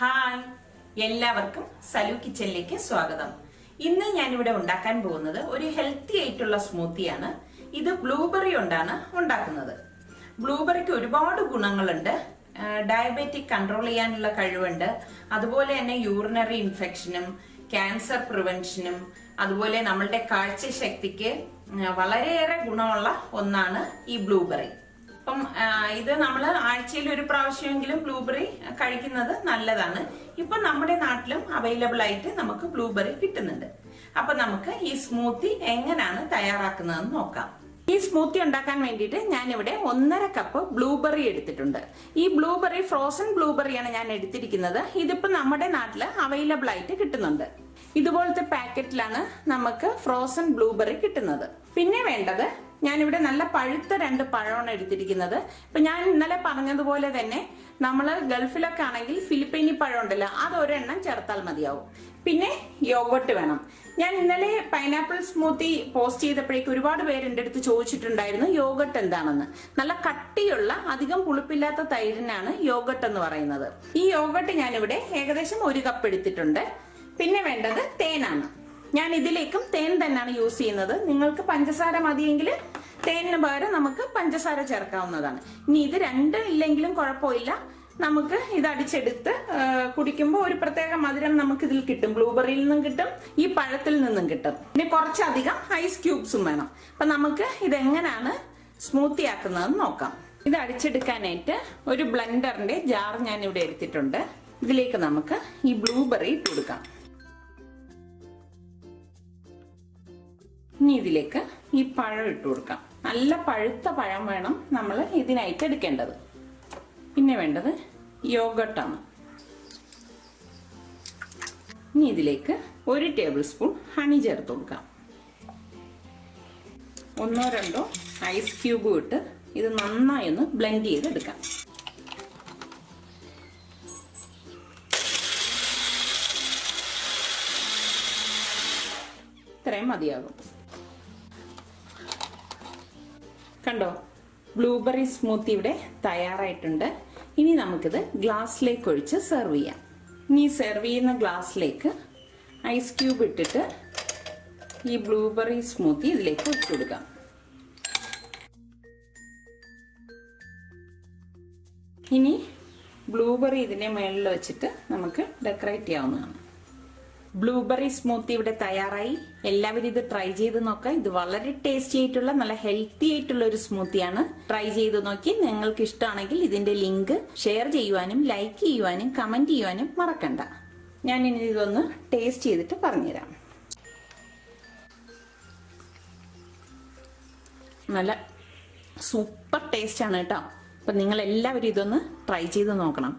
Hi, എല്ലാവർക്കും സലു കിച്ചണിലേക്ക് സ്വാഗതം. ഇന്ന് ഞാനിവിടെ ഉണ്ടാക്കാൻ പോകുന്നത് ഒരു ഹെൽത്തി ആയിട്ടുള്ള സ്മൂത്തിയാണ്. ഇത് ബ്ലൂബെറി കൊണ്ടാണ് ഉണ്ടാക്കുന്നത്. ബ്ലൂബെറിക്ക് ഒരുപാട് ഗുണങ്ങളുണ്ട്. ഡയബറ്റിക് കൺട്രോൾ ചെയ്യാനുള്ള കഴിവുണ്ട്. അതുപോലെ തന്നെ യൂറിനറി ഇൻഫെക്ഷനും ക്യാൻസർ പ്രിവെൻഷനും അതുപോലെ നമ്മളുടെ കാഴ്ചശക്തിക്ക് വളരെയേറെ ഗുണമുള്ള ഒന്നാണ് ഈ ബ്ലൂബെറി. അപ്പം ഇത് നമ്മൾ ആഴ്ചയിൽ ഒരു പ്രാവശ്യമെങ്കിലും ബ്ലൂബെറി കഴിക്കുന്നത് നല്ലതാണ്. ഇപ്പൊ നമ്മുടെ നാട്ടിലും അവൈലബിൾ ആയിട്ട് നമുക്ക് ബ്ലൂബെറി കിട്ടുന്നുണ്ട്. അപ്പൊ നമുക്ക് ഈ സ്മൂത്തി എങ്ങനെയാണ് തയ്യാറാക്കുന്നതെന്ന് നോക്കാം. ഈ സ്മൂത്തി ഉണ്ടാക്കാൻ വേണ്ടിയിട്ട് ഞാനിവിടെ 1.5 കപ്പ് ബ്ലൂബെറി എടുത്തിട്ടുണ്ട്. ഈ ബ്ലൂബെറി ഫ്രോസൺ ബ്ലൂബെറിയാണ് ഞാൻ എടുത്തിരിക്കുന്നത്. ഇതിപ്പോ നമ്മുടെ നാട്ടിൽ അവൈലബിൾ ആയിട്ട് കിട്ടുന്നുണ്ട്. ഇതുപോലത്തെ പാക്കറ്റിലാണ് നമുക്ക് ഫ്രോസൺ ബ്ലൂബെറി കിട്ടുന്നത്. പിന്നെ വേണ്ടത്, ഞാനിവിടെ നല്ല പഴുത്ത 2 പഴമാണ് എടുത്തിരിക്കുന്നത്. ഇപ്പൊ ഞാൻ ഇന്നലെ പറഞ്ഞതുപോലെ തന്നെ നമ്മൾ ഗൾഫിലൊക്കെ ആണെങ്കിൽ ഫിലിപ്പീനി പഴം ഉണ്ടല്ലോ, അതൊരെണ്ണം ചേർത്താൽ മതിയാവും. പിന്നെ യോഗട്ട് വേണം. ഞാൻ ഇന്നലെ പൈനാപ്പിൾ സ്മൂത്തി പോസ്റ്റ് ചെയ്തപ്പോഴേക്കും ഒരുപാട് പേര് എൻ്റെ അടുത്ത് ചോദിച്ചിട്ടുണ്ടായിരുന്നു യോഗട്ട് എന്താണെന്ന്. നല്ല കട്ടിയുള്ള അധികം പുളിപ്പില്ലാത്ത തൈരിനാണ് യോഗട്ട് എന്ന് പറയുന്നത്. ഈ യോഗട്ട് ഞാനിവിടെ ഏകദേശം 1 കപ്പ് എടുത്തിട്ടുണ്ട്. പിന്നെ വേണ്ടത് തേനാണ്. ഞാൻ ഇതിലേക്കും തേൻ തന്നെയാണ് യൂസ് ചെയ്യുന്നത്. നിങ്ങൾക്ക് പഞ്ചസാര മതിയെങ്കിൽ തേനിന് പകരം നമുക്ക് പഞ്ചസാര ചേർക്കാവുന്നതാണ്. ഇനി ഇത് രണ്ടും ഇല്ലെങ്കിലും കുഴപ്പമില്ല. നമുക്ക് ഇത് അടിച്ചെടുത്ത് കുടിക്കുമ്പോൾ ഒരു പ്രത്യേക മധുരം നമുക്ക് ഇതിൽ കിട്ടും. ബ്ലൂബെറിയിൽ നിന്നും കിട്ടും, ഈ പഴത്തിൽ നിന്നും കിട്ടും. പിന്നെ കുറച്ചധികം ഐസ് ക്യൂബ്സും വേണം. അപ്പൊ നമുക്ക് ഇതെങ്ങനെയാണ് സ്മൂത്തി ആക്കുന്നതെന്ന് നോക്കാം. ഇത് അടിച്ചെടുക്കാനായിട്ട് ഒരു ബ്ലെൻഡറിന്റെ ജാർ ഞാൻ ഇവിടെ എടുത്തിട്ടുണ്ട്. ഇതിലേക്ക് നമുക്ക് ഈ ബ്ലൂബെറി ഇട്ട് കൊടുക്കാം. ഇനി ഇതിലേക്ക് ഈ പഴം ഇട്ട് കൊടുക്കാം. നല്ല പഴുത്ത പഴം വേണം നമ്മൾ ഇതിനായിട്ട് എടുക്കേണ്ടത്. പിന്നെ വേണ്ടത് യോഗട്ടാണ്. ഇനി ഇതിലേക്ക് 1 ടേബിൾ സ്പൂൺ ഹണി ചേർത്ത് കൊടുക്കാം. 1-2 ഐസ് ക്യൂബ് ഇട്ട് ഇത് നന്നായി ഒന്ന് ബ്ലെൻഡ് ചെയ്തെടുക്കാം. ഇത്രയും മതിയാകും. കണ്ടോ, ബ്ലൂബെറി സ്മൂത്തി ഇവിടെ തയ്യാറായിട്ടുണ്ട്. ഇനി നമുക്കിത് ഗ്ലാസ്സിലേക്ക് ഒഴിച്ച് സെർവ് ചെയ്യാം. ഇനി സെർവ് ചെയ്യുന്ന ഗ്ലാസ്സിലേക്ക് ഐസ് ക്യൂബ് ഇട്ടിട്ട് ഈ ബ്ലൂബെറി സ്മൂത്തി ഇതിലേക്ക് ഒഴിച്ചു കൊടുക്കാം. ഇനി ബ്ലൂബെറി ഇതിന്റെ മുകളിൽ വെച്ചിട്ട് നമുക്ക് ഡെക്കറേറ്റ് ചെയ്യാവുന്നതാണ്. ബ്ലൂബെറി സ്മൂത്തി ഇവിടെ തയ്യാറായി. എല്ലാവരും ഇത് ട്രൈ ചെയ്ത് നോക്കാം. ഇത് വളരെ ടേസ്റ്റി ആയിട്ടുള്ള നല്ല ഹെൽത്തി ആയിട്ടുള്ള ഒരു സ്മൂത്തിയാണ്. ട്രൈ ചെയ്ത് നോക്കി നിങ്ങൾക്ക് ഇഷ്ടമാണെങ്കിൽ ഇതിന്റെ ലിങ്ക് ഷെയർ ചെയ്യുവാനും ലൈക്ക് ചെയ്യുവാനും കമന്റ് ചെയ്യുവാനും മറക്കണ്ട. ഞാൻ ഇനി ഇതൊന്ന് ടേസ്റ്റ് ചെയ്തിട്ട് പറഞ്ഞുതരാം. നല്ല സൂപ്പർ ടേസ്റ്റ് ആണ് കേട്ടോ. അപ്പൊ നിങ്ങൾ എല്ലാവരും ഇതൊന്ന് ട്രൈ ചെയ്ത് നോക്കണം.